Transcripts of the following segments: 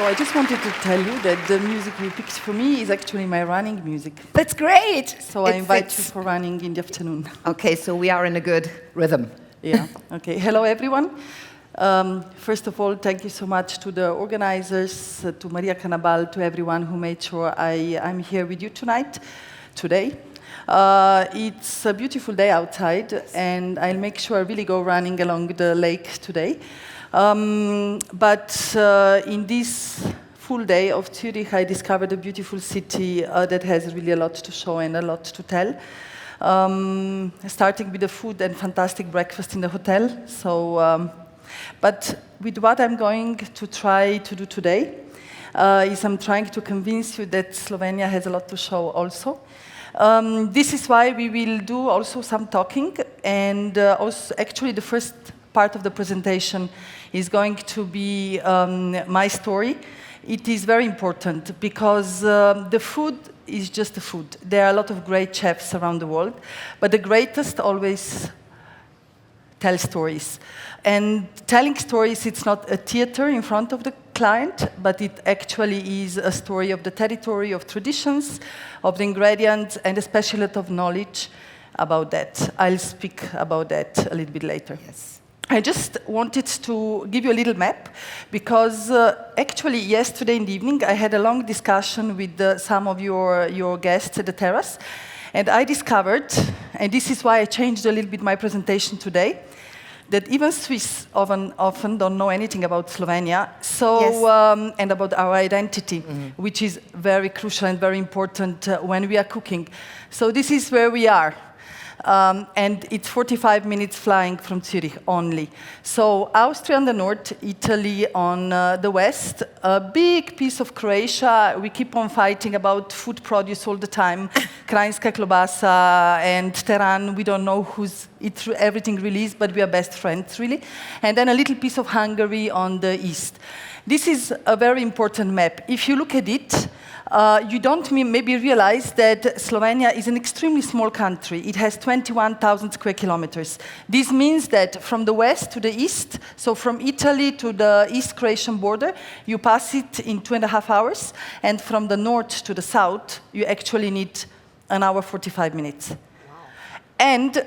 I just wanted to tell you that the music you picked for me is actually my running music. That's great. So I invite you for running in the afternoon. Okay, so we are in a good rhythm. Yeah, okay. Hello, everyone. First of all, thank you so much to the organizers, to Maria Cannabal, to everyone who made sure I'm here with you today. It's a beautiful day outside, and I'll make sure I really go running along the lake today. But in this full day of Zurich, I discovered a beautiful city that has really a lot to show and a lot to tell. Starting with the food and fantastic breakfast in the hotel. But with what I'm going to try to do today is I'm trying to convince you that Slovenia has a lot to show also. This is why we will do also some talking, and also actually the first part of the presentation is going to be my story. It is very important because the food is just the food. There are a lot of great chefs around the world, but the greatest always tell stories. And telling stories, it's not a theater in front of the client, but it actually is a story of the territory, of traditions, of the ingredients, and especially a lot of knowledge about that. I'll speak about that a little bit later. Yes. I just wanted to give you a little map, because actually yesterday in the evening I had a long discussion with some of your guests at the terrace, and I discovered, and this is why I changed a little bit my presentation today, that even Swiss often don't know anything about Slovenia, so yes. And about our identity, which is very crucial and very important when we are cooking. So this is where we are. And it's 45 minutes flying from Zurich only. So Austria on the north, Italy on the west, a big piece of Croatia. We keep on fighting about food produce all the time. Krajinska klobasa and teran, we don't know everything really is, but we are best friends really. And then a little piece of Hungary on the east. This is a very important map. If you look at it, you don't maybe realize that Slovenia is an extremely small country. It has 21,000 square kilometers. This means that from the west to the east, so from Italy to the East Croatian border, you pass it in 2.5 hours, and from the north to the south, you actually need 1 hour 45 minutes. Wow. And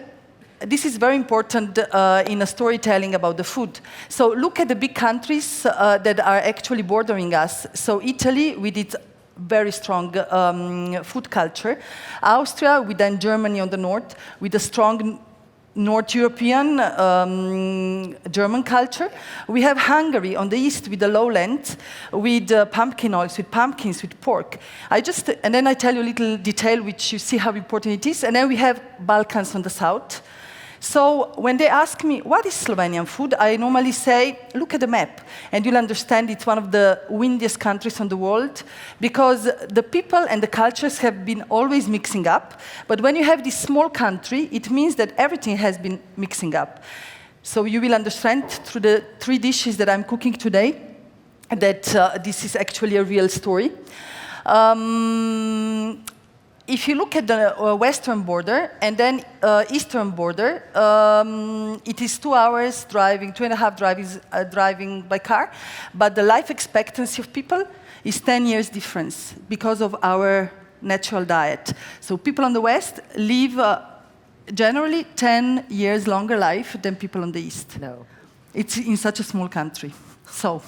this is very important in a storytelling about the food. So look at the big countries that are actually bordering us. So Italy, with its very strong food culture. Austria, with then Germany on the north, with a strong North European German culture. We have Hungary on the east with the lowlands, with pumpkin oils, with pumpkins, with pork. And then I tell you a little detail which you see how important it is. And then we have Balkans on the south. So when they ask me, what is Slovenian food? I normally say, look at the map, and you'll understand it's one of the windiest countries in the world, because the people and the cultures have been always mixing up. But when you have this small country, it means that everything has been mixing up. So you will understand through the 3 dishes that I'm cooking today that this is actually a real story. If you look at the western border and then eastern border, it is 2 hours driving, 2.5 driving by car, but the life expectancy of people is 10 years difference because of our natural diet. So people on the west live generally 10 years longer life than people on the east. No. It's in such a small country. So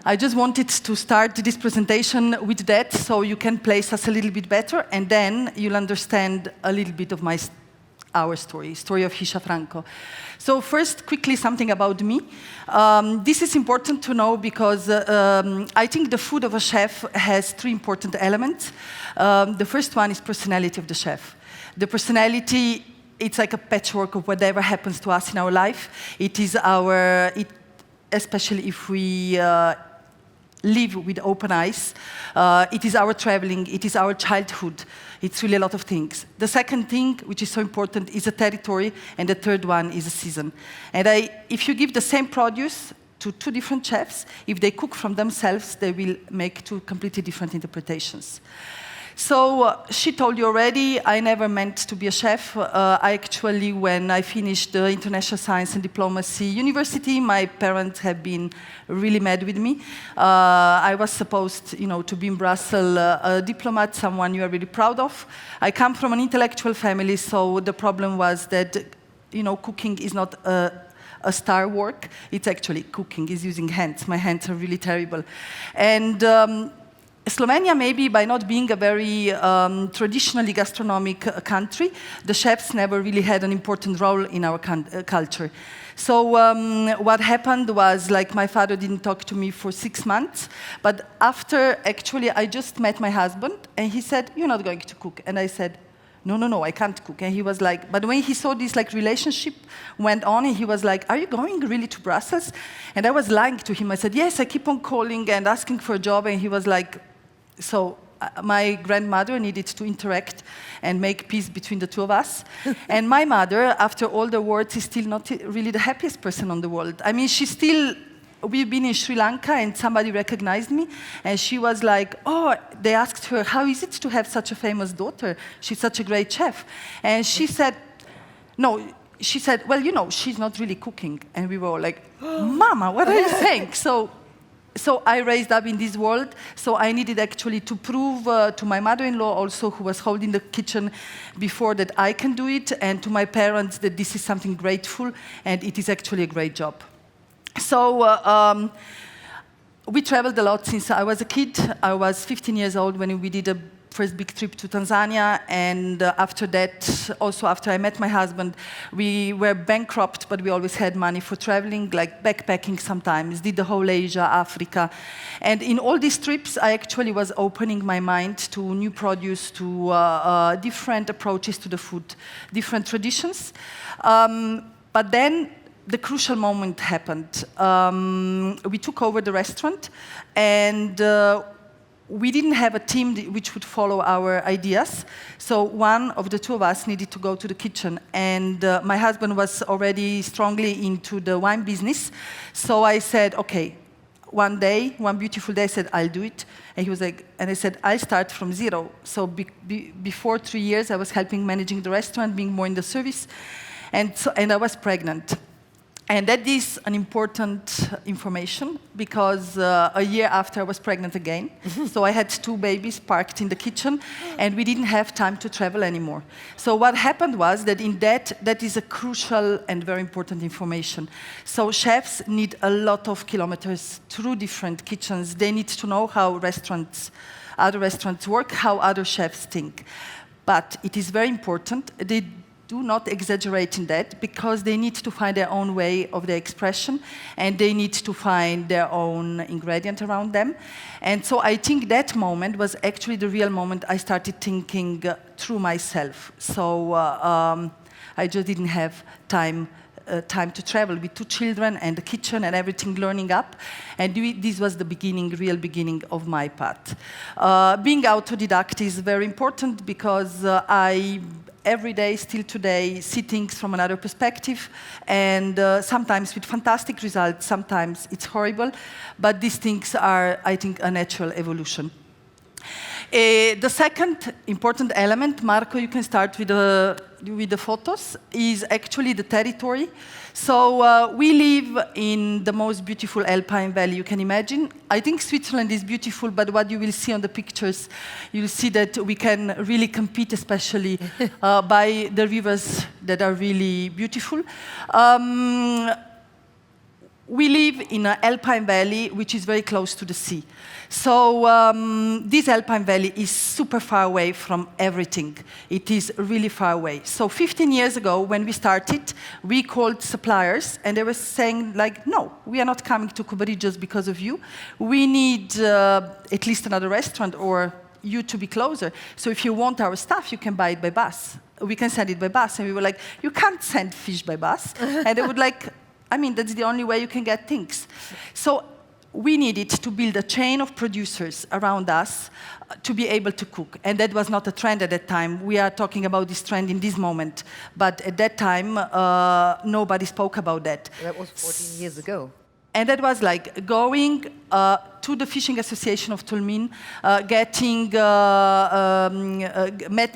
I just wanted to start this presentation with that, so you can place us a little bit better, and then you'll understand a little bit of our story of Hiša Franko. So first, quickly, something about me. This is important to know because I think the food of a chef has 3 important elements. The first one is personality of the chef. The personality, it's like a patchwork of whatever happens to us in our life. It is especially if we live with open eyes. It is our traveling, it is our childhood. It's really a lot of things. The second thing, which is so important, is a territory, and the third one is a season. And if you give the same produce to 2 different chefs, if they cook from themselves, they will make 2 completely different interpretations. So she told you already, I never meant to be a chef. I actually, when I finished the International Science and Diplomacy University, my parents have been really mad with me. I was supposed, to be in Brussels a diplomat, someone you are really proud of. I come from an intellectual family, so the problem was that, cooking is not a star work. It's actually cooking, is using hands. My hands are really terrible. And Slovenia, maybe by not being a very traditionally gastronomic country, the chefs never really had an important role in our culture. So what happened was, like, my father didn't talk to me for 6 months, but after, actually, I just met my husband, and he said, "You're not going to cook." And I said, no, I can't cook. And he was like, but when he saw this relationship went on, and he was like, "Are you going really to Brussels?" And I was lying to him. I said, "Yes, I keep on calling and asking for a job." And he was like, so my grandmother needed to interact and make peace between the two of us. And my mother, after all the words, is still not really the happiest person on the world. I mean, we've been in Sri Lanka and somebody recognized me, and she was like, "Oh," they asked her, "How is it to have such a famous daughter? She's such a great chef." And she said, "No," she said, "Well, she's not really cooking." And we were all like, "Mama, what are you saying?" So I raised up in this world, so I needed actually to prove to my mother-in-law also, who was holding the kitchen before, that I can do it, and to my parents that this is something grateful, and it is actually a great job. So we traveled a lot since I was a kid. I was 15 years old when we did a first big trip to Tanzania, and after that, also after I met my husband, we were bankrupt, but we always had money for traveling, like backpacking sometimes, did the whole Asia, Africa. And in all these trips, I actually was opening my mind to new produce, to different approaches to the food, different traditions. But then the crucial moment happened. We took over the restaurant, and we didn't have a team which would follow our ideas. So one of the two of us needed to go to the kitchen. And my husband was already strongly into the wine business. So I said, okay, one beautiful day, I said, "I'll do it." And he was like, and I said, "I'll start from zero." So before 3 years, I was helping managing the restaurant, being more in the service. And I was pregnant. And that is an important information, because a year after I was pregnant again. So I had 2 babies parked in the kitchen, and we didn't have time to travel anymore. So what happened was that that is a crucial and very important information. So chefs need a lot of kilometers through different kitchens. They need to know how other restaurants work, how other chefs think. But it is very important. They do not exaggerate in that, because they need to find their own way of their expression, and they need to find their own ingredient around them. And so I think that moment was actually the real moment I started thinking through myself. So I just didn't have time to travel with 2 children and the kitchen and everything, learning up. And this was the real beginning of my path. Being autodidact is very important, because I every day, still today, see things from another perspective, and sometimes with fantastic results, sometimes it's horrible, but these things are, I think, a natural evolution. The second important element, Marco, you can start with the photos, is actually the territory. So we live in the most beautiful Alpine valley you can imagine. I think Switzerland is beautiful, but what you will see on the pictures, you'll see that we can really compete, especially by the rivers that are really beautiful. We live in an Alpine valley which is very close to the sea. So this Alpine valley is super far away from everything. It is really far away. So 15 years ago, when we started, we called suppliers, and they were saying, like, "No, we are not coming to Kubari just because of you. We need at least another restaurant or you to be closer. So if you want our stuff, you can buy it by bus. We can send it by bus." And we were like, "You can't send fish by bus." And they would like, I mean, that's the only way you can get things. So we needed to build a chain of producers around us to be able to cook. And that was not a trend at that time. We are talking about this trend in this moment. But at that time, nobody spoke about that. That was 14 years ago. And that was like going to the Fishing Association of Tolmin,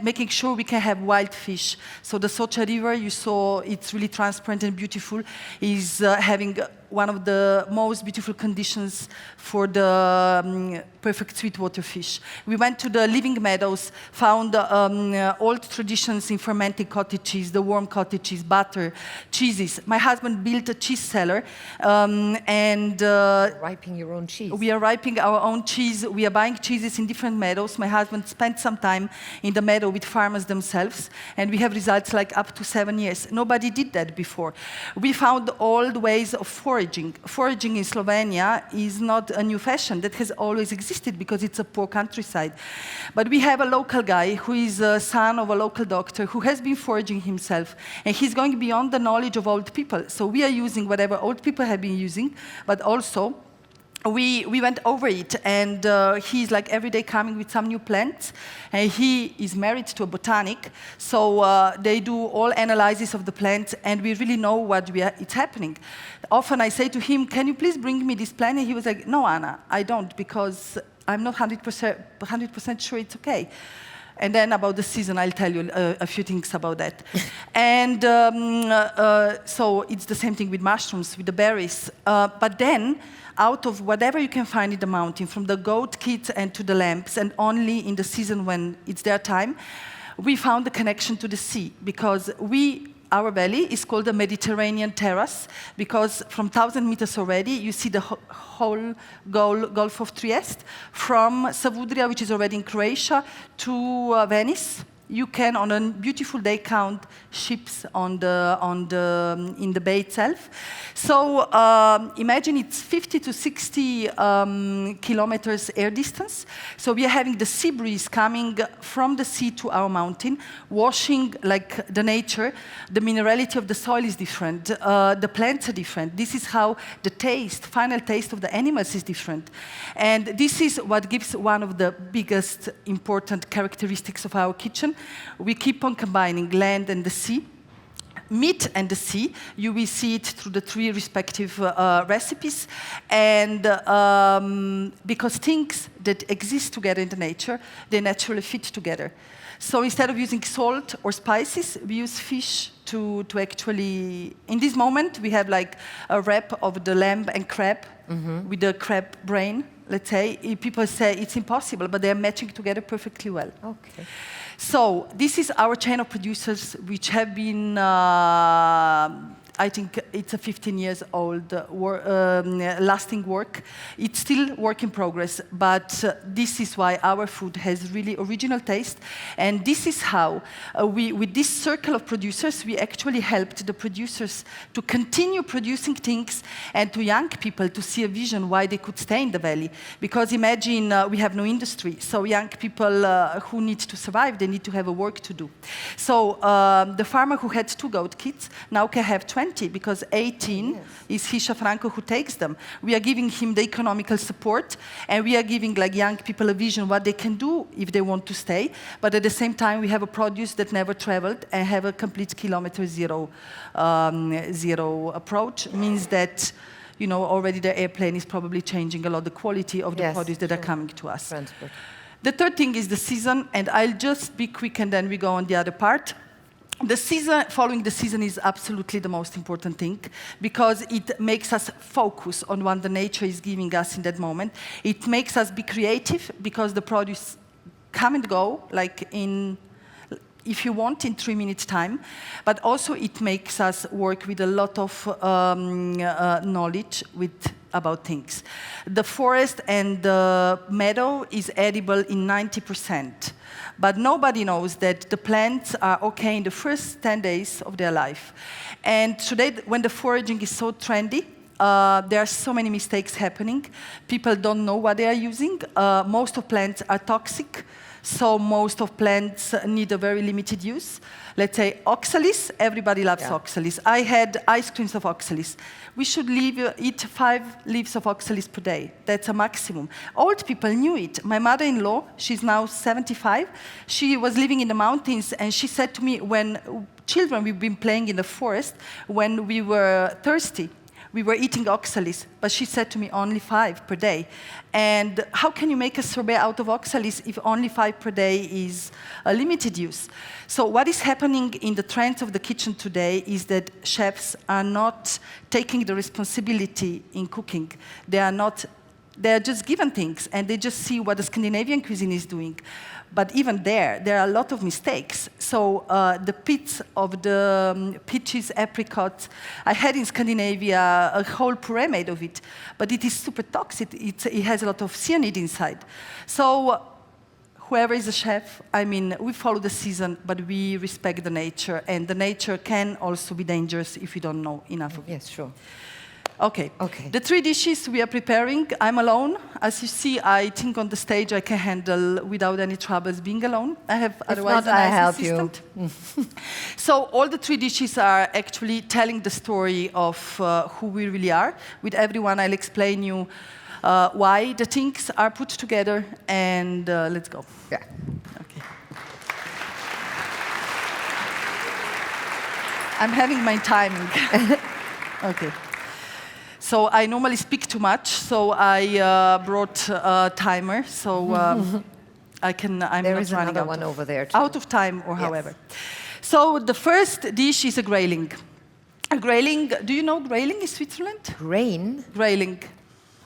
making sure we can have wild fish. So the Socha River, you saw, it's really transparent and beautiful, is having one of the most beautiful conditions for the perfect sweetwater fish. We went to the living meadows, found old traditions in fermenting cottage cheese, the warm cottage cheese, butter, cheeses. My husband built a cheese cellar, and Ripening your own cheese. we are ripening our own cheese. We are buying cheeses in different meadows. My husband spent some time in the meadow with farmers themselves, and we have results like up to 7 years. Nobody did that before. We found old ways of foraging. Foraging in Slovenia is not a new fashion. That has always existed because it's a poor countryside. But we have a local guy who is a son of a local doctor who has been foraging himself, and he's going beyond the knowledge of old people. So we are using whatever old people have been using, but also we went over it, and he's like every day coming with some new plants, and he is married to a botanic, so they do all analysis of the plants, and we really know it's happening. Often I say to him, can you please bring me this plant? And he was like, no, Anna, I don't, because I'm not 100% sure it's okay. And then about the season, I'll tell you a few things about that. And so it's the same thing with mushrooms, with the berries. But then, out of whatever you can find in the mountain, from the goat kits and to the lamps, and only in the season when it's their time, we found the connection to the sea, because our valley is called the Mediterranean Terrace, because from 1,000 meters already, you see the whole Gulf of Trieste, from Savudrija, which is already in Croatia, to Venice. You can, on a beautiful day, count ships in the bay itself. So imagine it's 50 to 60 kilometers air distance. So we are having the sea breeze coming from the sea to our mountain, washing like the nature. The minerality of the soil is different. The plants are different. This is how the final taste of the animals is different. And this is what gives one of the biggest important characteristics of our kitchen. We keep on combining land and the sea. Meat and the sea, you will see it through the 3 respective recipes. And because things that exist together in the nature, they naturally fit together. So instead of using salt or spices, we use fish to actually, in this moment, we have like a wrap of the lamb and crab with the crab brain, let's say. People say it's impossible, but they're matching together perfectly well. Okay. So this is our chain of producers, which have been, I think it's a 15 years old lasting work. It's still work in progress, but this is why our food has really original taste. And this is how with this circle of producers, we actually helped the producers to continue producing things, and to young people to see a vision why they could stay in the valley. Because imagine we have no industry, so young people who need to survive, they need to have a work to do. So the farmer who had 2 goat kits now can have 20, because 18 is Hisha Franco who takes them. We are giving him the economical support, and we are giving like young people a vision what they can do if they want to stay. But at the same time, we have a produce that never traveled and have a complete kilometer zero approach. Means that, you know, already the airplane is probably changing a lot the quality of the produce that are coming to us. Transport. The third thing is the season, and I'll just be quick and then we go on the other part. The season, following the season, is absolutely the most important thing, because it makes us focus on what the nature is giving us in that moment. It makes us be creative, because the produce come and go, like if you want, in 3 minutes time. But also it makes us work with a lot of knowledge about things. The forest and the meadow is edible in 90%. But nobody knows that the plants are okay in the first 10 days of their life. And today, when the foraging is so trendy, there are so many mistakes happening. People don't know what they are using. Most of plants are toxic, so most of plants need a very limited use. Let's say oxalis, everybody loves oxalis. I had ice creams of oxalis. We should eat 5 leaves of oxalis per day. That's a maximum. Old people knew it. My mother-in-law, she's now 75, she was living in the mountains, and she said to me, when children, we've been playing in the forest, when we were thirsty, we were eating oxalis, but she said to me only 5 per day. And how can you make a sorbet out of oxalis if only 5 per day is a limited use? So what is happening in the trends of the kitchen today is that chefs are not taking the responsibility in cooking. They are just given things, and they just see what the Scandinavian cuisine is doing. But even there are a lot of mistakes. So the pits of the peaches, apricots, I had in Scandinavia a whole puree made of it, but it is super toxic. It has a lot of cyanide inside. So whoever is a chef, I mean, we follow the season, but we respect the nature, and the nature can also be dangerous if you don't know enough of it. Yes, sure. Okay. The 3 dishes we are preparing, I'm alone. As you see, I think on the stage I can handle without any troubles being alone. I have otherwise not, a I nice help assistant. you. So all the 3 dishes are actually telling the story of who we really are. With everyone, I'll explain you why the things are put together, and let's go. Yeah. Okay. I'm having my timing. Okay. So I normally speak too much, so I brought a timer, so I'm There not is running another one over there, too. out of time or Yes. however. So the first dish is a grayling. A grayling, do you know grayling in Switzerland? Grain? Grayling.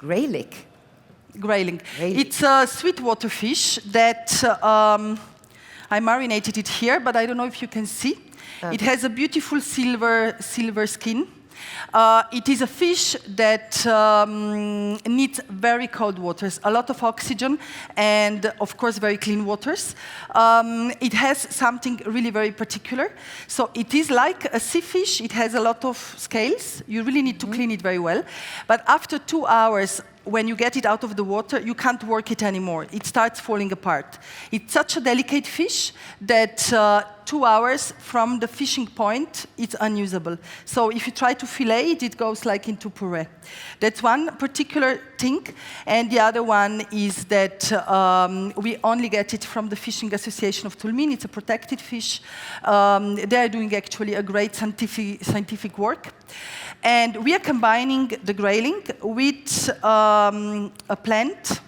Graylick? Grayling. Grayling. It's a sweetwater fish that I marinated it here, but I don't know if you can see. It has a beautiful silver skin. It is a fish that needs very cold waters, a lot of oxygen, and of course very clean waters. It has something really very particular. So it is like a sea fish. It has a lot of scales. You really need to clean it very well. But after 2 hours, when you get it out of the water, you can't work it anymore. It starts falling apart. It's such a delicate fish that 2 hours from the fishing point, it's unusable. So if you try to fillet it, it goes like into puree. That's one particular thing. And the other one is that we only get it from the Fishing Association of Tulmin. It's a protected fish. They are doing actually a great scientific work. And we are combining the grayling with a plant,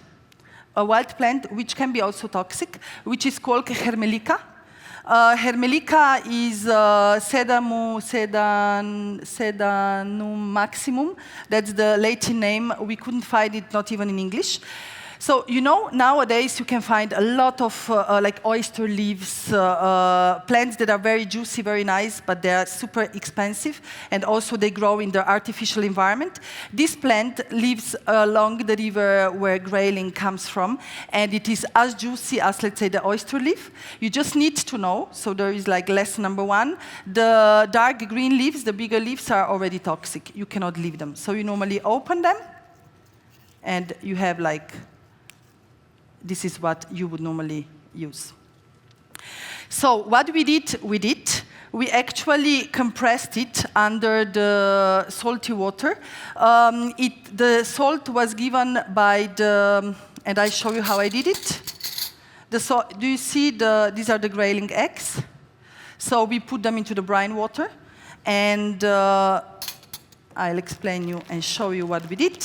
a wild plant, which can be also toxic, which is called Hermelica. Hermelica is Sedanum maximum. That's the Latin name. We couldn't find it, not even in English. So, you know, nowadays you can find a lot of like oyster leaves, plants that are very juicy, very nice, but they are super expensive, and also they grow in the artificial environment. This plant lives along the river where grayling comes from, and it is as juicy as, let's say, the oyster leaf. You just need to know, so there is like lesson number 1. The dark green leaves, the bigger leaves, are already toxic. You cannot leave them. So you normally open them, and you have like, this is what you would normally use. So what we did with it, we actually compressed it under the salty water. The salt was given by the, and I show you how I did it. Do you see these are the grayling eggs? So we put them into the brine water, and I'll explain you and show you what we did.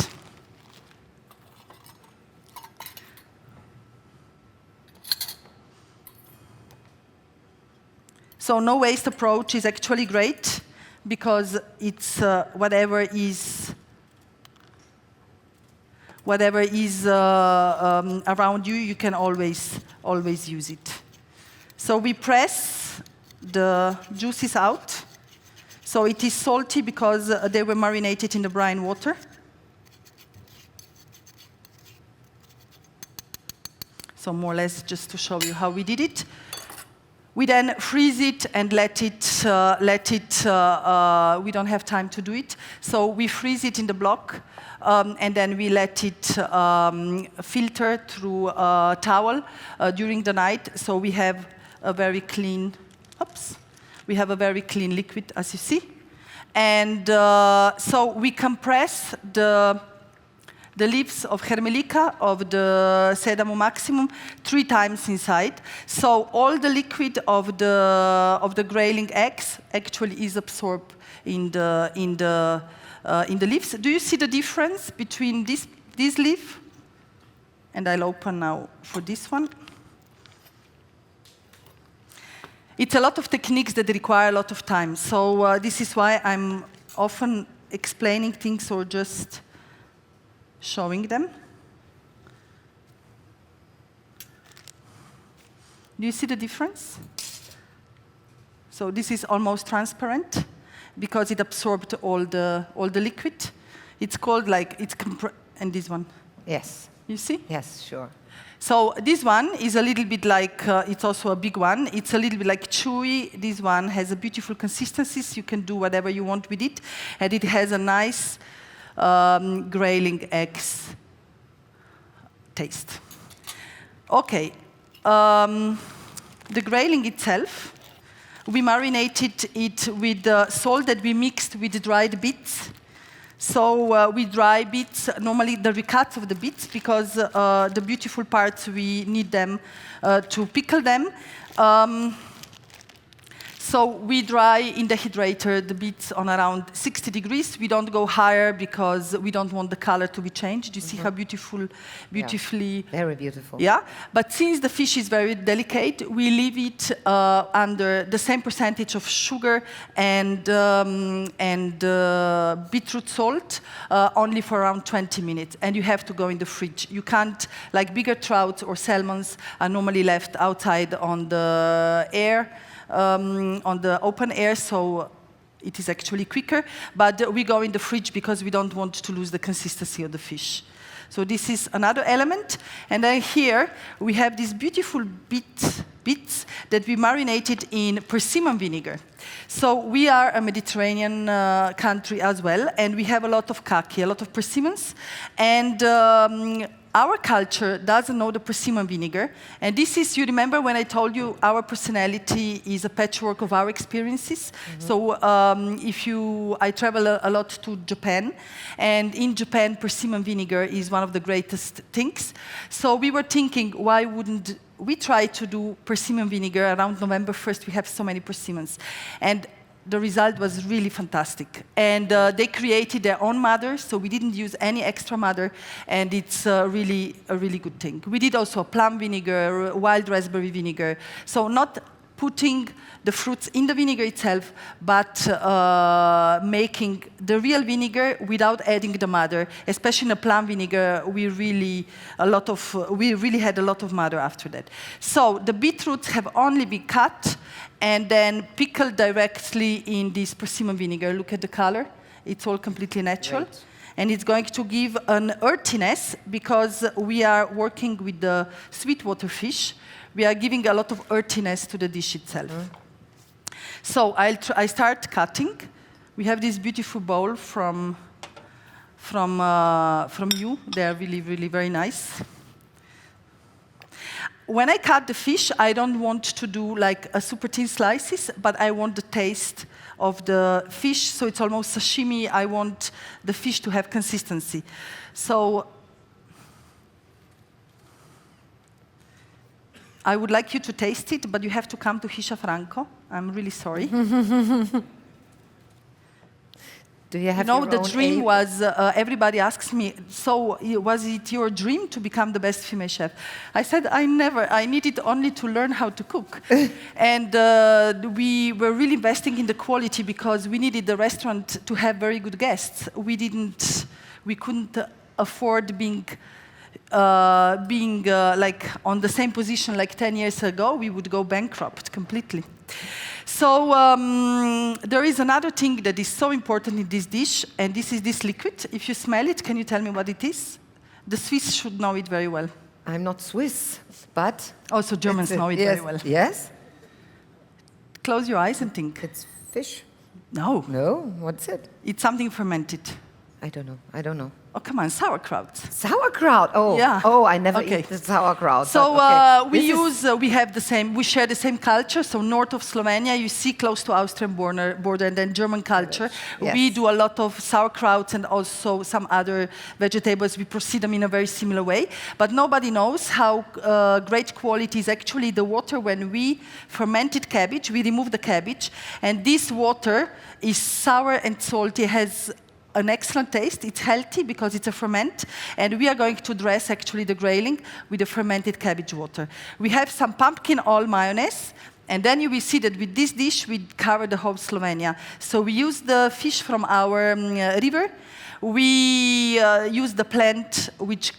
So no waste approach is actually great, because it's whatever is around you, you can always use it. So we press the juices out. So it is salty because they were marinated in the brine water. So more or less just to show you how we did it. We then freeze it and let it, we don't have time to do it. So we freeze it in the block, and then we let it filter through a towel during the night. So we have a very clean, we have a very clean liquid, as you see. And so we compress the leaves of Hermelica, of the Sedamo maximum, 3 times inside. So all the liquid of the grayling eggs actually is absorbed in the in the leaves. Do you see the difference between this leaf? And I'll open now for this one. It's a lot of techniques that require a lot of time. So this is why I'm often explaining things or just showing them. Do you see the difference? So this is almost transparent because it absorbed all the liquid. It's called like, and this one. Yes. You see? Yes, sure. So this one is a little bit like, it's also a big one. It's a little bit like chewy. This one has a beautiful consistency. So you can do whatever you want with it. And it has a nice grayling eggs taste. Okay. The grayling itself, we marinated it with salt that we mixed with dried beets. So we dry beets, normally the recuts of the beets, because the beautiful parts, we need them to pickle them. So we dry in the dehydrator the beets on around 60 degrees. We don't go higher because we don't want the color to be changed. You see how beautifully... Yeah. Very beautiful. Yeah, but since the fish is very delicate, we leave it under the same percentage of sugar and beetroot salt only for around 20 minutes. And you have to go in the fridge. You can't, like bigger trouts or salmons are normally left outside on the air, on the open air, so it is actually quicker. But we go in the fridge because we don't want to lose the consistency of the fish. So this is another element. And then here we have these beautiful bits that we marinated in persimmon vinegar. So we are a Mediterranean country as well, and we have a lot of kaki, a lot of persimmons. And our culture doesn't know the persimmon vinegar. And this is, you remember when I told you our personality is a patchwork of our experiences? So I travel a lot to Japan. And in Japan, persimmon vinegar is one of the greatest things. So we were thinking, why wouldn't we try to do persimmon vinegar around November 1st? We have so many persimmons. And the result was really fantastic. And they created their own mother, so we didn't use any extra mother, and it's really a really good thing. We did also plum vinegar, wild raspberry vinegar, so not putting the fruits in the vinegar itself, but making the real vinegar without adding the mother. Especially in the plum vinegar, we really had a lot of mother after that. So the beetroots have only been cut and then pickled directly in this persimmon vinegar. Look at the color. It's all completely natural. Great. And it's going to give an earthiness because we are working with the sweetwater fish. We are giving a lot of earthiness to the dish itself. So I start cutting. We have this beautiful bowl from you. They are really, really very nice. When I cut the fish, I don't want to do like a super thin slices, but I want the taste of the fish, so it's almost sashimi. I want the fish to have consistency. So I would like you to taste it, but you have to come to Hisha Franco. I'm really sorry. Do you have the dream was, everybody asks me, so was it your dream to become the best female chef? I said, I needed only to learn how to cook. And we were really investing in the quality because we needed the restaurant to have very good guests. We couldn't afford being like on the same position like 10 years ago. We would go bankrupt completely. So there is another thing that is so important in this dish, and this is this liquid. If you smell it, can you tell me what it is? The Swiss should know it very well. I'm not Swiss, but... Also Germans know it very well. Yes? Close your eyes and think. It's fish? No. No? What's it? It's something fermented. I don't know. Oh, come on, sauerkraut. Sauerkraut. Oh, yeah. Oh, I never eat the sauerkraut. So okay. we share the same culture. So north of Slovenia, you see close to Austrian border, and then German culture. Yes. We do a lot of sauerkraut and also some other vegetables. We proceed them in a very similar way. But nobody knows how great quality is actually the water when we fermented cabbage. We remove the cabbage, and this water is sour and salty. It has an excellent taste. It's healthy because it's a ferment, and we are going to dress actually the grayling with the fermented cabbage water. We have some pumpkin oil mayonnaise, and then you will see that with this dish we cover the whole Slovenia. So we use the fish from our river. We use the plant which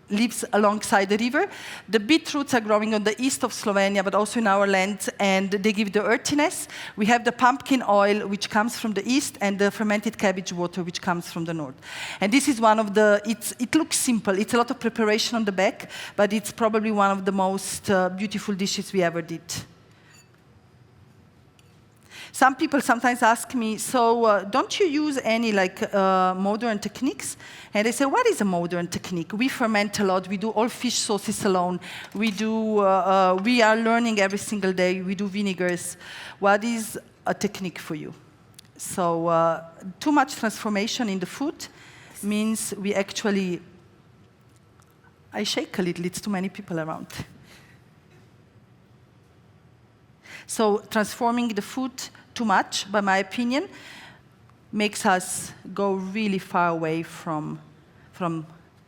lives alongside the river. The beetroots are growing on the east of Slovenia, but also in our land, and they give the earthiness. We have the pumpkin oil, which comes from the east, and the fermented cabbage water, which comes from the north. And this is one of the, it looks simple. It's a lot of preparation on the back, but it's probably one of the most beautiful dishes we ever did. Some people sometimes ask me, so don't you use any modern techniques? And I say, what is a modern technique? We ferment a lot. We do all fish sauces alone. We are learning every single day. We do vinegars. What is a technique for you? So too much transformation in the food means we actually, I shake a little. It's too many people around. So transforming the food too much, by my opinion, makes us go really far away from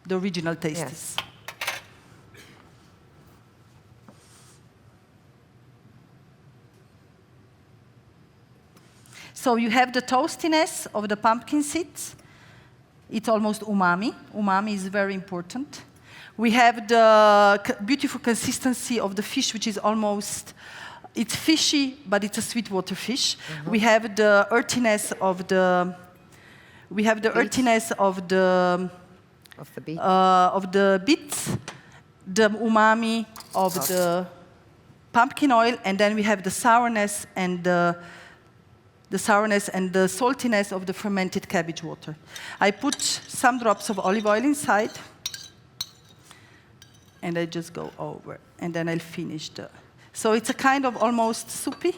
the original tastes. Yes. So you have the toastiness of the pumpkin seeds. It's almost umami. Umami is very important. We have the beautiful consistency of the fish, which is almost, it's fishy, but it's a sweetwater fish. Mm-hmm. We have the earthiness of the beets, the umami of the pumpkin oil, and then we have the sourness and the saltiness of the fermented cabbage water. I put some drops of olive oil inside, and I just go over, and then I'll finish the. So it's a kind of almost soupy.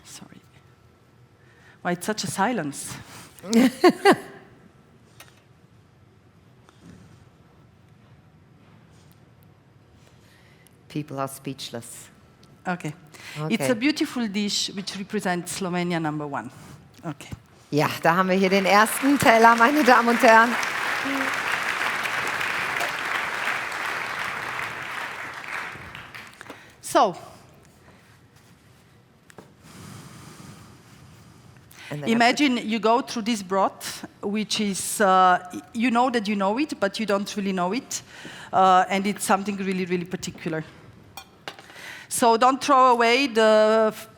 Sorry. Why it's such a silence? People are speechless. Okay. It's a beautiful dish which represents Slovenia #1. Okay. Ja, da haben wir hier den ersten Teller, meine Damen und Herren. So, imagine you go through this broth, which is, you know that you know it, but you don't really know it. And it's something really, really particular. So don't throw away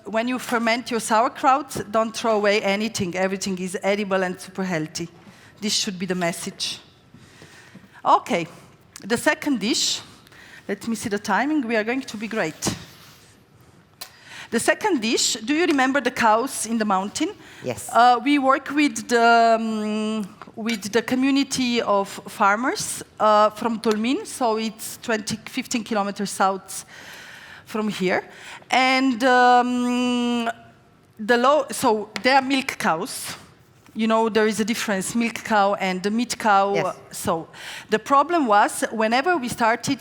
when you ferment your sauerkraut, don't throw away anything. Everything is edible and super healthy. This should be the message. Okay, the second dish. Let me see the timing. We are going to be great. The second dish, do you remember the cows in the mountain? Yes. We work with the community of farmers from Tolmin, so it's 15 kilometers south from here. And so they are milk cows. You know, there is a difference, milk cow and the meat cow. Yes. So the problem was, whenever we started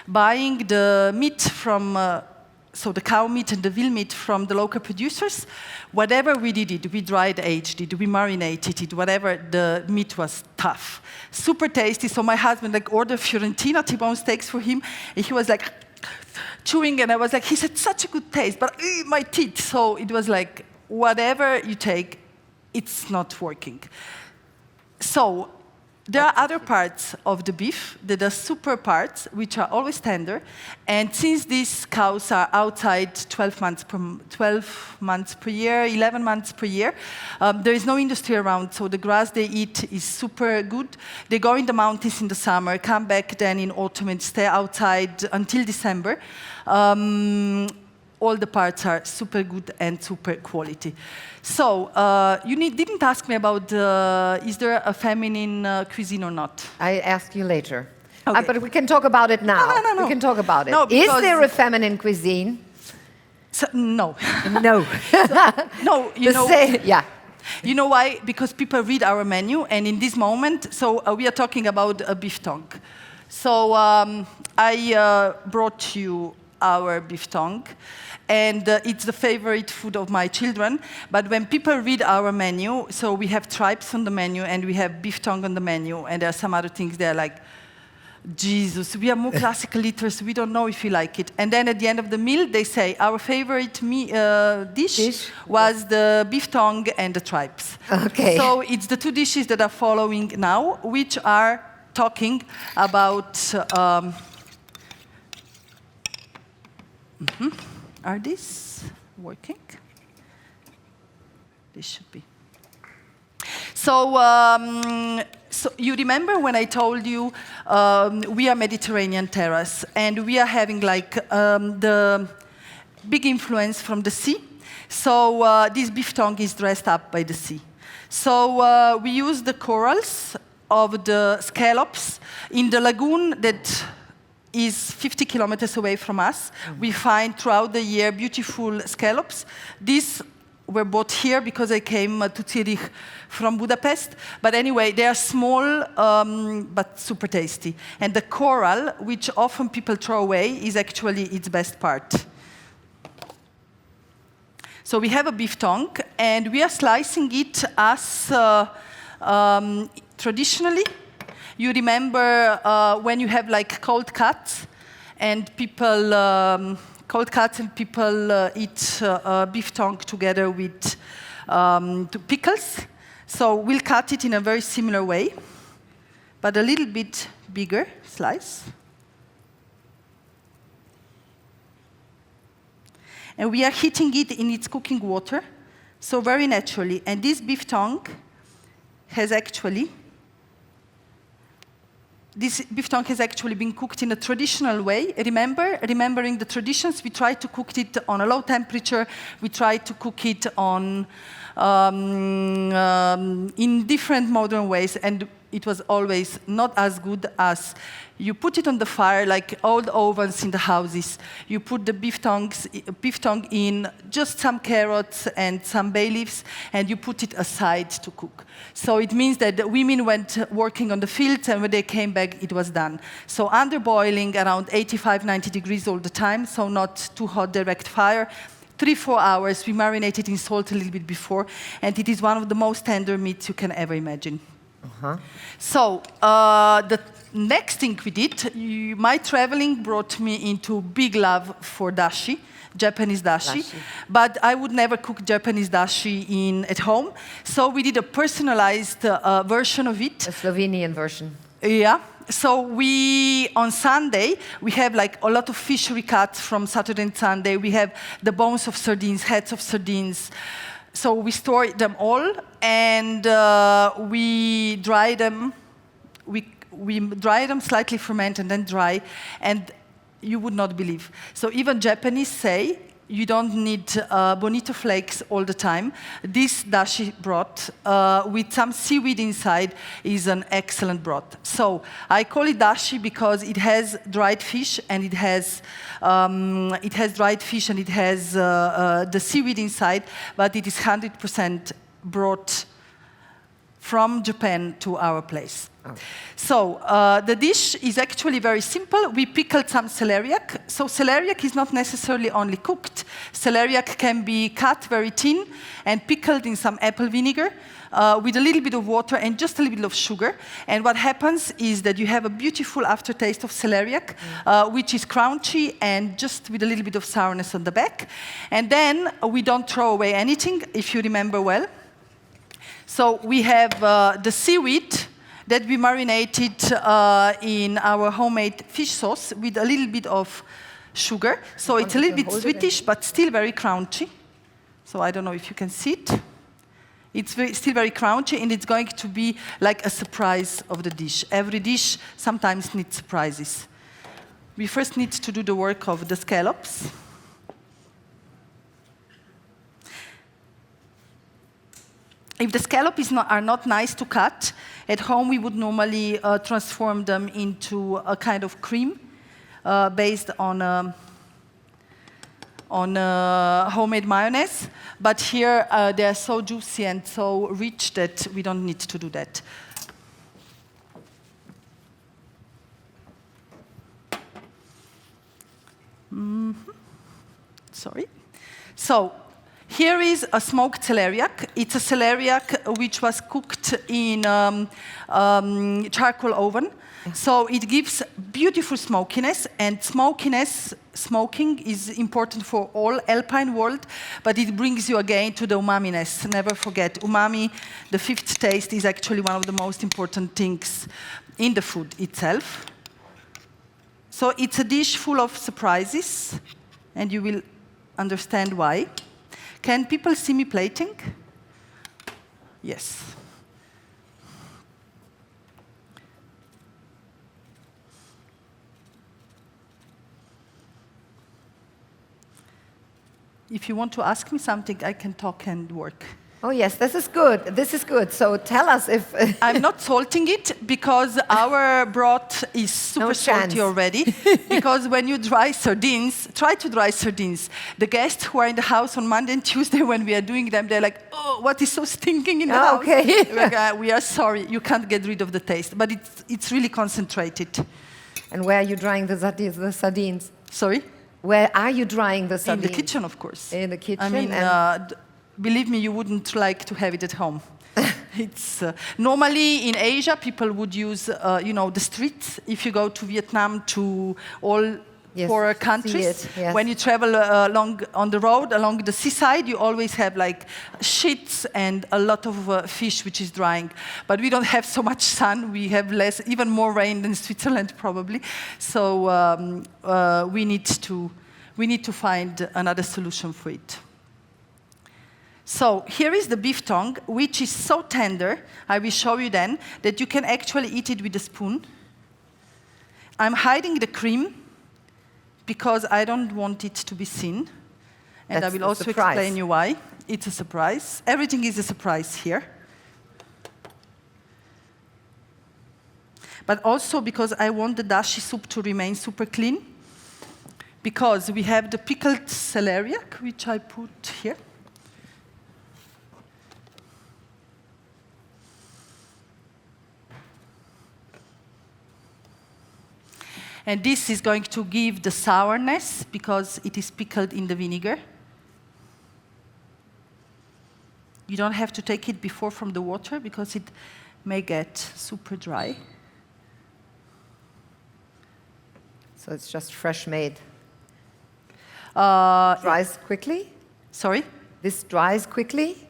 buying the meat from, so the cow meat and the veal meat from the local producers, whatever we did it, we dried aged it, we marinated it, whatever, the meat was tough. Super tasty, so my husband ordered Fiorentina T-bone steaks for him, and he was chewing, and I was he said, such a good taste, but my teeth. So it was whatever you take, it's not working. So there are other parts of the beef, that are super parts, which are always tender. And since these cows are outside 12 months per year, 11 months per year, there is no industry around, so the grass they eat is super good. They go in the mountains in the summer, come back then in autumn and stay outside until December. All the parts are super good and super quality. So, you didn't ask me about, is there a feminine cuisine or not? I ask you later. Okay. But we can talk about it now. No. We can talk about it. No, is there a feminine cuisine? So, no. No. No, you know. Yeah. You know why? Because people read our menu, and in this moment, so we are talking about a beef tongue. So I brought you our beef tongue, and it's the favorite food of my children. But when people read our menu, so we have tripes on the menu, and we have beef tongue on the menu, and there are some other things there like, Jesus, we are more classical eaters, we don't know if we like it. And then at the end of the meal, they say, our favorite dish was the beef tongue and the tripes. Okay. So it's the two dishes that are following now, which are talking about... Are these working? This should be. So, so you remember when I told you we are Mediterranean terrace, and we are having like the big influence from the sea. So this beef tongue is dressed up by the sea. So we use the corals of the scallops in the lagoon that is 50 kilometers away from us. We find throughout the year beautiful scallops. These were bought here because I came to Zurich from Budapest. But anyway, they are small but super tasty. And the coral, which often people throw away, is actually its best part. So we have a beef tongue, and we are slicing it as traditionally. You remember when you have like cold cuts, and people cold cuts and people eat beef tongue together with pickles. So we'll cut it in a very similar way, but a little bit bigger slice. And we are heating it in its cooking water, so very naturally. And this beef tongue has actually been cooked in a traditional way. Remembering the traditions, we try to cook it on a low temperature. We try to cook it on in different modern ways, and it was always not as good as you put it on the fire, like old ovens in the houses. You put the beef tongue in, just some carrots and some bay leaves, and you put it aside to cook. So it means that the women went working on the fields, and when they came back, it was done. So under boiling, around 85, 90 degrees all the time, so not too hot, direct fire. 3-4 hours, we marinate it in salt a little bit before, and it is one of the most tender meats you can ever imagine. So the next thing we did, my traveling brought me into big love for dashi, Japanese dashi. But I would never cook Japanese dashi at home. So we did a personalized version of it. A Slovenian version. Yeah. So on Sunday, we have like a lot of fishery cuts from Saturday and Sunday. We have the bones of sardines, heads of sardines. So we store them all, and we dry them. We dry them, slightly ferment, and then dry. And you would not believe. So even Japanese say you don't need bonito flakes all the time. This dashi broth with some seaweed inside is an excellent broth. So I call it dashi because it has dried fish, and it has the seaweed inside, but it is 100% brought from Japan to our place. Oh. So the dish is actually very simple. We pickled some celeriac. So celeriac is not necessarily only cooked. Celeriac can be cut very thin and pickled in some apple vinegar with a little bit of water and just a little bit of sugar. And what happens is that you have a beautiful aftertaste of celeriac, which is crunchy and just with a little bit of sourness on the back. And then we don't throw away anything, if you remember well. So we have the seaweed that we marinated in our homemade fish sauce with a little bit of sugar. So it's a little bit sweetish, but still very crunchy. So I don't know if you can see it. It's still very crunchy, and it's going to be like a surprise of the dish. Every dish sometimes needs surprises. We first need to do the work of the scallops. If the scallops are not nice to cut, at home we would normally transform them into a kind of cream based on on homemade mayonnaise, but here they are so juicy and so rich that we don't need to do that. Sorry. So here is a smoked celeriac. It's a celeriac which was cooked in charcoal oven. So it gives beautiful smokiness, and smoking is important for all alpine world, but it brings you again to the umaminess. Never forget, umami, the fifth taste, is actually one of the most important things in the food itself. So it's a dish full of surprises, and you will understand why. Can people see me plating? Yes. If you want to ask me something, I can talk and work. Oh yes, this is good. This is good. So tell us if... I'm not salting it because our broth is super salty already. Because when you dry sardines, try to dry sardines. The guests who are in the house on Monday and Tuesday when we are doing them, they're like, oh, what is so stinking in the house? Okay. Like, we are sorry, you can't get rid of the taste. But it's really concentrated. And where are you drying the sardines? Sorry? Where are you drying the sardines? In the kitchen, of course. In the kitchen? I mean, believe me, you wouldn't like to have it at home. It's normally in Asia, people would use, the streets. If you go to Vietnam, to all poorer countries, yes. When you travel along on the road, along the seaside, you always have like sheets and a lot of fish which is drying. But we don't have so much sun. We have even more rain than Switzerland probably. So we need to find another solution for it. So here is the beef tongue, which is so tender, I will show you then, that you can actually eat it with a spoon. I'm hiding the cream because I don't want it to be seen. And I will also explain you why. It's a surprise. Everything is a surprise here. But also because I want the dashi soup to remain super clean. Because we have the pickled celeriac, which I put here. And this is going to give the sourness because it is pickled in the vinegar. You don't have to take it before from the water because it may get super dry. So it's just fresh made. Dries quickly? Sorry? This dries quickly?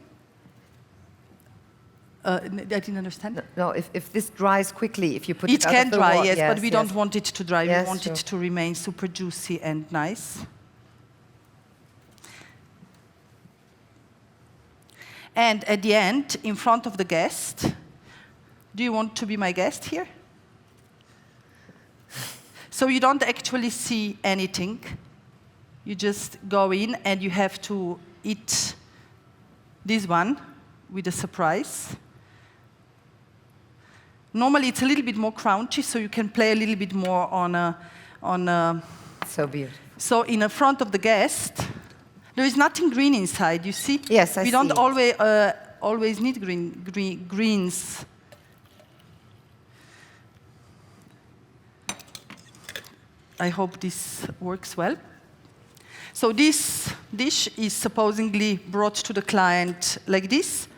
I didn't understand. No, if this dries quickly, if you put it out of the water. It can dry, yes, but we don't want it to dry. Yes, we want it to remain super juicy and nice. And at the end, in front of the guest, do you want to be my guest here? So you don't actually see anything. You just go in and you have to eat this one with a surprise. Normally, it's a little bit more crunchy, so you can play a little bit more on. So beautiful. So in the front of the guest, there is nothing green inside. You see? Yes, I see. We don't always need greens. I hope this works well. So this dish is supposedly brought to the client like this,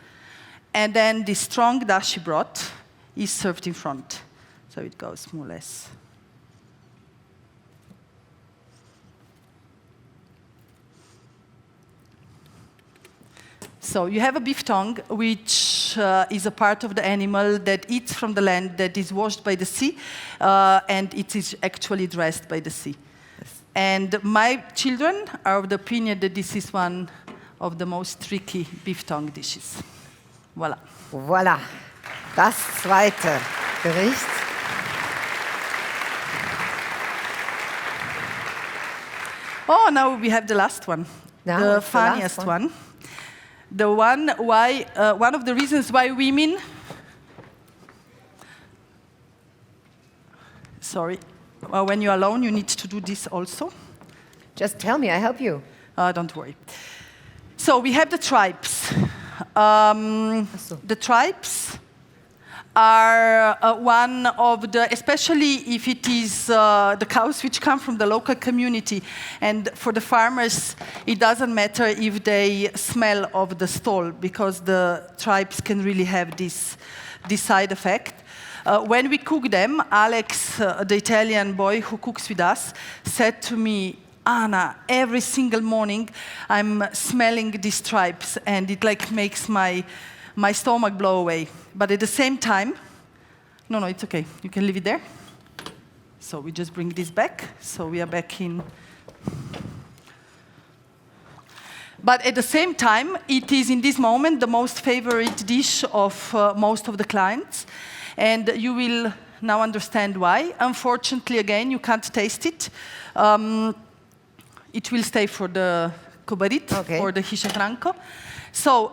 and then the strong dashi broth is served in front. So it goes more or less. So you have a beef tongue, which is a part of the animal that eats from the land, that is washed by the sea, and it is actually dressed by the sea. Yes. And my children are of the opinion that this is one of the most tricky beef tongue dishes. Voilà. Voilà. Das zweite Gericht. Oh, now we have the last one. Now the funniest one. The one one of the reasons why women. Sorry, when you're alone, you need to do this also. Just tell me, I help you. Don't worry. So we have the tripes. The tripes are one of the, especially if it is the cows which come from the local community, and for the farmers, it doesn't matter if they smell of the stall, because the tripes can really have this side effect. When we cook them, Alex, the Italian boy who cooks with us, said to me, Anna, every single morning I'm smelling these tripes, and it like makes my stomach blow away. But at the same time, no, it's okay. You can leave it there. So we just bring this back. So we are back in. But at the same time, it is in this moment the most favorite dish of most of the clients. And you will now understand why. Unfortunately, again, you can't taste it. It will stay for the Kobarit, or the Hisha Franco. So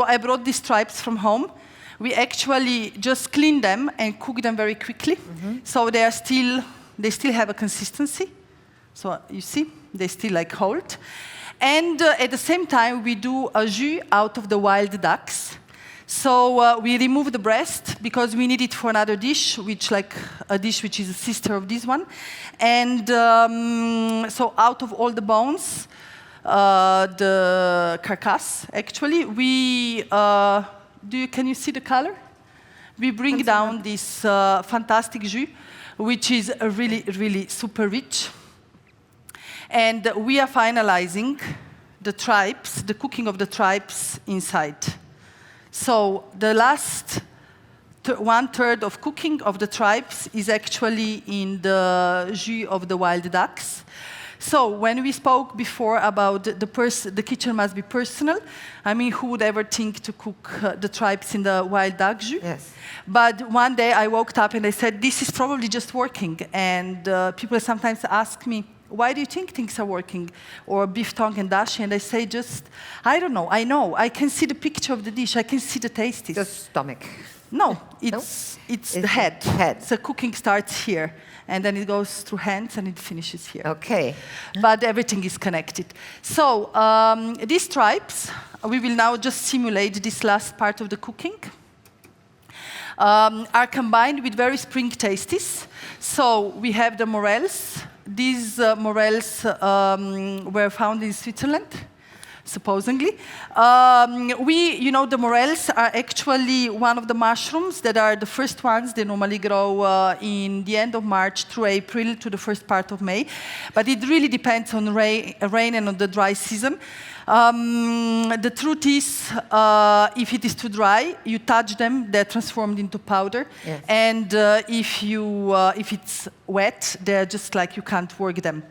I brought these tripes from home. We actually just clean them and cook them very quickly. So they still have a consistency. So you see, they still like hold. And at the same time, we do a jus out of the wild ducks. So we remove the breast because we need it for another dish, which is a sister of this one. And so out of all the bones, the carcass, actually, can you see the color? We bring down this fantastic jus, which is really, really super rich. And we are finalizing the tripes, the cooking of the tripes inside. So the last 1/3 of cooking of the tripes is actually in the jus of the wild ducks. So when we spoke before about the kitchen must be personal, I mean, who would ever think to cook the tripes in the wild duck jus? Yes. But one day I woke up and I said, this is probably just working. And people sometimes ask me, why do you think things are working? Or beef tongue and dashi, and I say I don't know, I can see the picture of the dish, I can see the taste. The stomach. No, it's the head. So cooking starts here, and then it goes through hands, and it finishes here. Okay. But everything is connected. So these tripes, we will now just simulate this last part of the cooking, are combined with very spring tasties. So we have the morels. These morels were found in Switzerland, supposedly. The morels are actually one of the mushrooms that are the first ones. They normally grow in the end of March through April to the first part of May. But it really depends on rain and on the dry season. The truth is, if it is too dry, you touch them, they're transformed into powder. Yes. And if it's wet, they're just like you can't work them.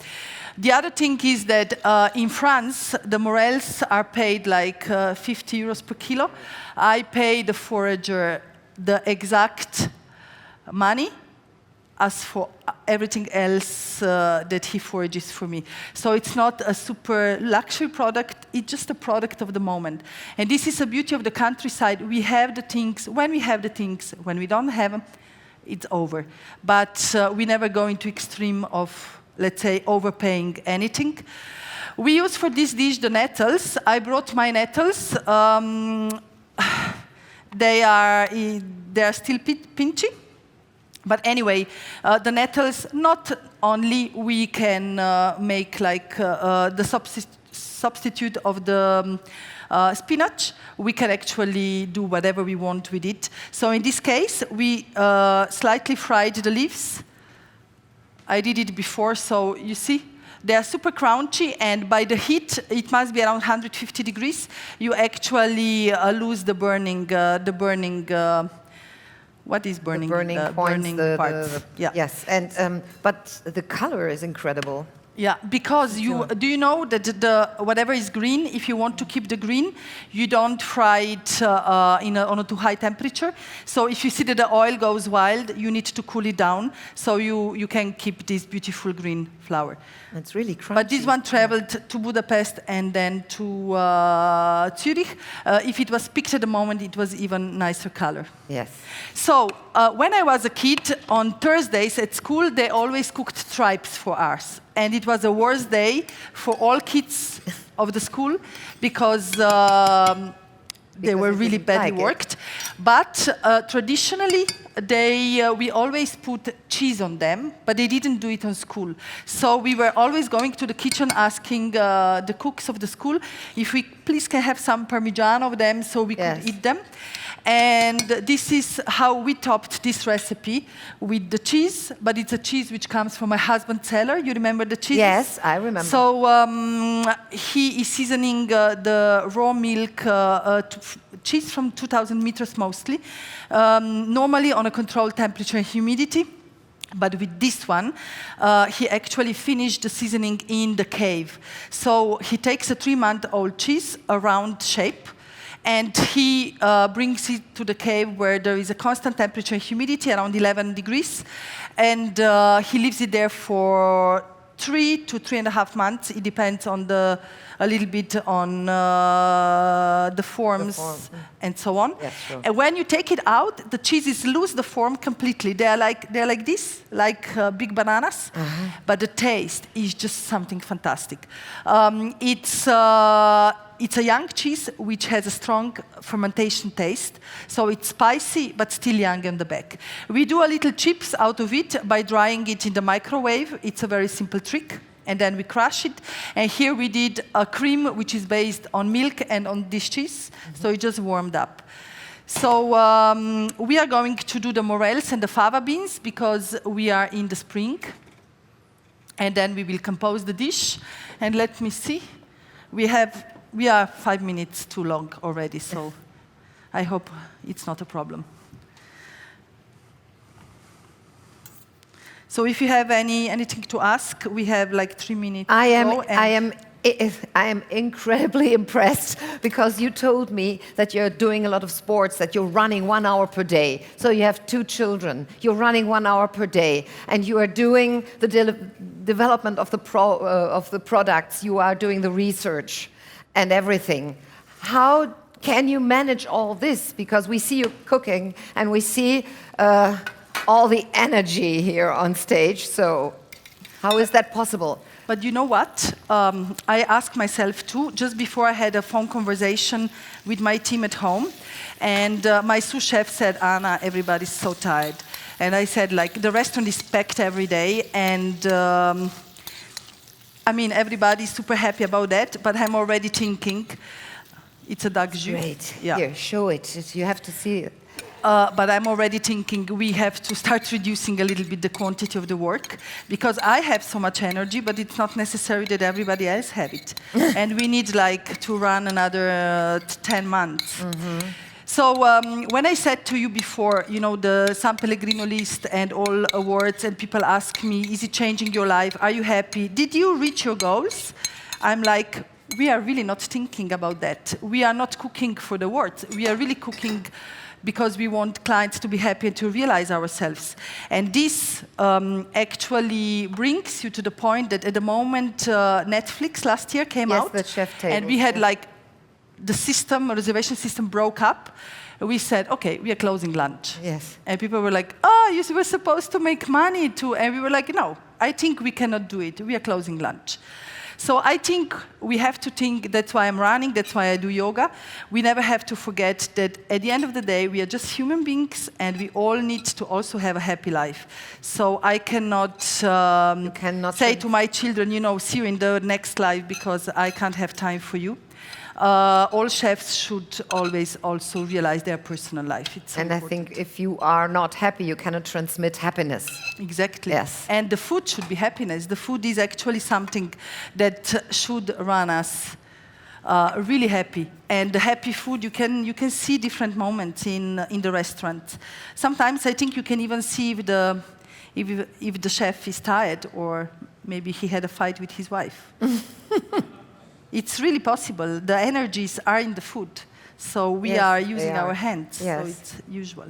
The other thing is that in France, the morels are paid like 50 euros per kilo. I pay the forager the exact money as for everything else that he forages for me. So it's not a super luxury product, it's just a product of the moment. And this is the beauty of the countryside. We have the things, when we have the things, when we don't have them, it's over. But we never go into extreme of, let's say, overpaying anything. We use for this dish the nettles. I brought my nettles. They are still pinchy. But anyway, the nettles, not only we can make like the substitute of the spinach, we can actually do whatever we want with it. So in this case, we slightly fried the leaves. I did it before, so you see, they are super crunchy, and by the heat, it must be around 150 degrees. You actually lose the burning. What is burning? The burning parts. Yeah. Yes, and but the color is incredible. Yeah, because do you know that whatever is green, if you want to keep the green, you don't fry it on a too high temperature. So if you see that the oil goes wild, you need to cool it down so you can keep this beautiful green flower. It's really crunchy. But this one traveled to Budapest and then to Zurich. If it was picked at the moment, it was even nicer color. Yes. So when I was a kid, on Thursdays at school, they always cooked tripes for us. and it was the worst day for all kids of the school because they were really badly worked. But traditionally, we always put cheese on them, but they didn't do it on school. So we were always going to the kitchen asking the cooks of the school if we please can have some Parmigiano of them so we could eat them. And this is how we topped this recipe with the cheese, but it's a cheese which comes from my husband's cellar. You remember the cheese? Yes, I remember. So he is seasoning the raw milk cheese from 2,000 meters mostly, normally on a controlled temperature and humidity. But with this one, he actually finished the seasoning in the cave. So he takes a 3-month-old cheese, a round shape, and he brings it to the cave where there is a constant temperature and humidity, around 11 degrees. And he leaves it there for 3 to 3.5 months. It depends on a little bit on the forms and so on. Yes, sure. And when you take it out, the cheeses lose the form completely. They're like this, like big bananas. But the taste is just something fantastic. It's a young cheese which has a strong fermentation taste, so it's spicy but still young in the back. We do a little chips out of it by drying it in the microwave. It's a very simple trick. And then we crush it. And here we did a cream which is based on milk and on this cheese, so it just warmed up. So we are going to do the morels and the fava beans because we are in the spring. And then we will compose the dish. And let me see. We are 5 minutes too long already, so I hope it's not a problem. So if you have anything to ask, we have like 3 minutes. I am incredibly impressed because you told me that you're doing a lot of sports, that you're running 1 hour per day. So you have 2 children. You're running 1 hour per day, and you are doing the development of the products. You are doing the research and everything. How can you manage all this? Because we see you cooking, and we see all the energy here on stage. So how is that possible? But you know what? I asked myself too, just before I had a phone conversation with my team at home, and my sous chef said, Anna, everybody's so tired. And I said, like, the restaurant is packed every day, and I mean, everybody's super happy about that, but I'm already thinking, it's a duck jus. Great. Yeah. Here, show it. You have to see it. But I'm already thinking we have to start reducing a little bit the quantity of the work, because I have so much energy, but it's not necessary that everybody else have it. And we need like to run another 10 months. So when I said to you before, you know, the San Pellegrino list and all awards, and people ask me, is it changing your life? Are you happy? Did you reach your goals? I'm like, we are really not thinking about that. We are not cooking for the awards. We are really cooking because we want clients to be happy and to realize ourselves. And this actually brings you to the point that at the moment, Netflix last year came out. Yes, the chef table. And we had like, the system, reservation system broke up. We said, okay, we are closing lunch. Yes. And people were like, oh, you were supposed to make money too. And we were like, no, I think we cannot do it. We are closing lunch. So I think we have to think, that's why I'm running, that's why I do yoga. We never have to forget that at the end of the day, we are just human beings, and we all need to also have a happy life. So I cannot, say to my children, you know, see you in the next life because I can't have time for you. All chefs should always also realize their personal life. It's so important. I think if you are not happy, you cannot transmit happiness. Exactly. Yes. And the food should be happiness. The food is actually something that should run us really happy. And the happy food, you can see different moments in the restaurant. Sometimes I think you can even see if the chef is tired, or maybe he had a fight with his wife. It's really possible. The energies are in the food. So we are using our hands. Yes. So it's usual.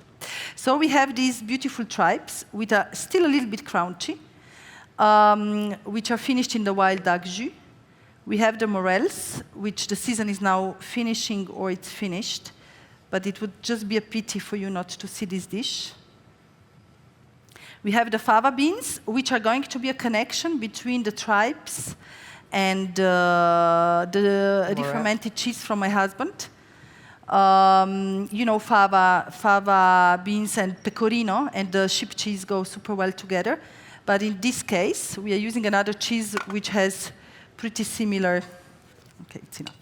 So we have these beautiful tripes, which are still a little bit crunchy, which are finished in the wild duck jus. We have the morels, which the season is now finishing, or it's finished. But it would just be a pity for you not to see this dish. We have the fava beans, which are going to be a connection between the tribes and the fermented cheese from my husband. You know, fava beans and pecorino and the sheep cheese go super well together. But in this case, we are using another cheese which has pretty similar. Okay, it's enough.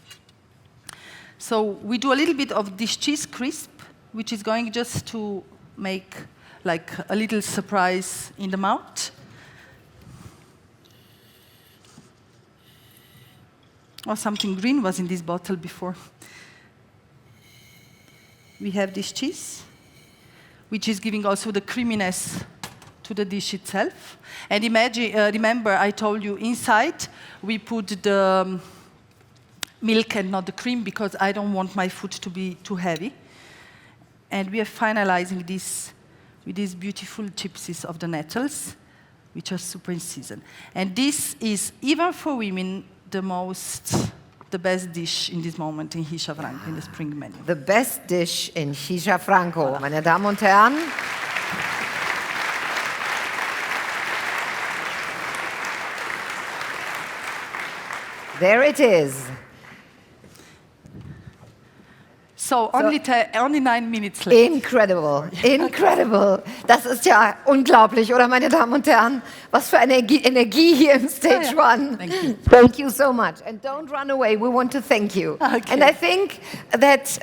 So we do a little bit of this cheese crisp, which is going just to make like a little surprise in the mouth. Oh, something green was in this bottle before. We have this cheese, which is giving also the creaminess to the dish itself. And imagine, remember, I told you inside we put the milk and not the cream because I don't want my food to be too heavy. And we are finalizing this with these beautiful chipses of the nettles, which are super in season. And this is, even for women, the best dish in this moment in Hischa Franco, in the spring menu. The best dish in Hischa Franco, meine Damen und Herren. There it is. So only 9 minutes left. Incredible, incredible. Das ist ja unglaublich, oder meine Damen und Herren? Was für eine Energie hier im Stage One. Thank you. Thank you so much. And don't run away, we want to thank you. Okay. And I think that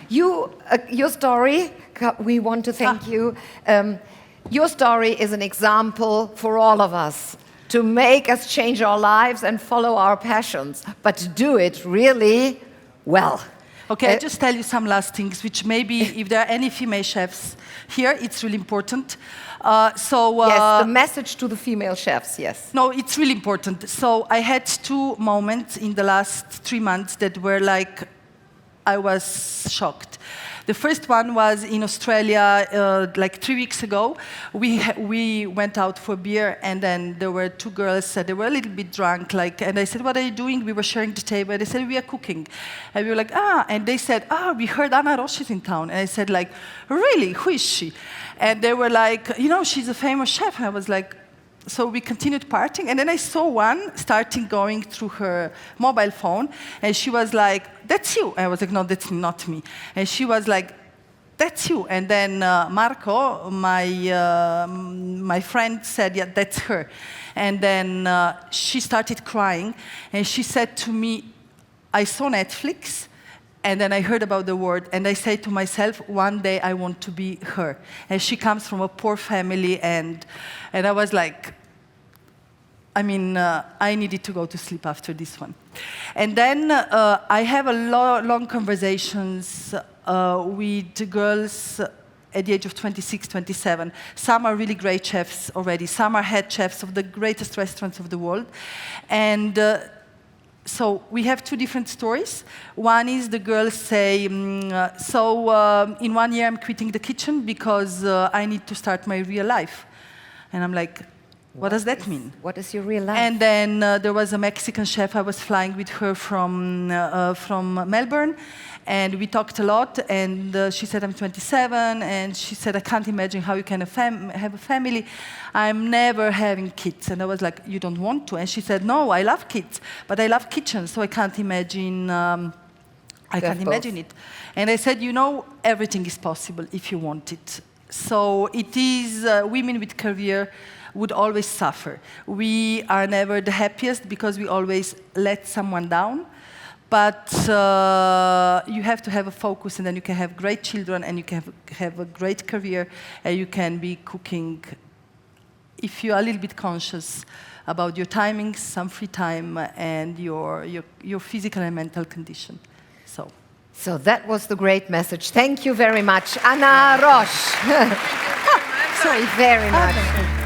your story, we want to thank you. Your story is an example for all of us to make us change our lives and follow our passions, but to do it really well. Okay, I'll just tell you some last things, which maybe if there are any female chefs here, it's really important. Yes, the message to the female chefs, yes. No, it's really important. So I had 2 moments in the last 3 months that were like, I was shocked. The first one was in Australia, like 3 weeks ago. We went out for beer, and then there were 2 girls. They were a little bit drunk, and I said, "What are you doing?" We were sharing the table. And they said, "We are cooking." And we were like, "Ah!" And they said, "Ah, we heard Anna Roche is in town." And I said, like, "Really? Who is she?" And they were like, "You know, she's a famous chef." And I was like. So we continued partying, and then I saw one starting going through her mobile phone, and she was like, "That's you." And I was like, "No, that's not me." And she was like, "That's you." And then Marco, my friend, said, "Yeah, that's her." And then she started crying, and she said to me, "I saw Netflix, and then I heard about the word, and I said to myself, one day I want to be her." And she comes from a poor family, and I was like, I needed to go to sleep after this one. And then I have long conversations with girls at the age of 26, 27. Some are really great chefs already. Some are head chefs of the greatest restaurants of the world. And so we have 2 different stories. One is the girls say, in 1 year I'm quitting the kitchen because I need to start my real life. And I'm like, what does that mean? What is your real life? And then there was a Mexican chef. I was flying with her from Melbourne, and we talked a lot. And she said, "I'm 27," and she said, "I can't imagine how you can have a family. I'm never having kids." And I was like, "You don't want to?" And she said, "No, I love kids, but I love kitchens, so I can't imagine." I can't imagine it. And I said, "You know, everything is possible if you want it." So it is women with career would always suffer. We are never the happiest because we always let someone down. But you have to have a focus, and then you can have great children, and you can have a great career, and you can be cooking if you are a little bit conscious about your timings, some free time, and your physical and mental condition. So that was the great message. Thank you very much, Anna Roche. Sorry, very much.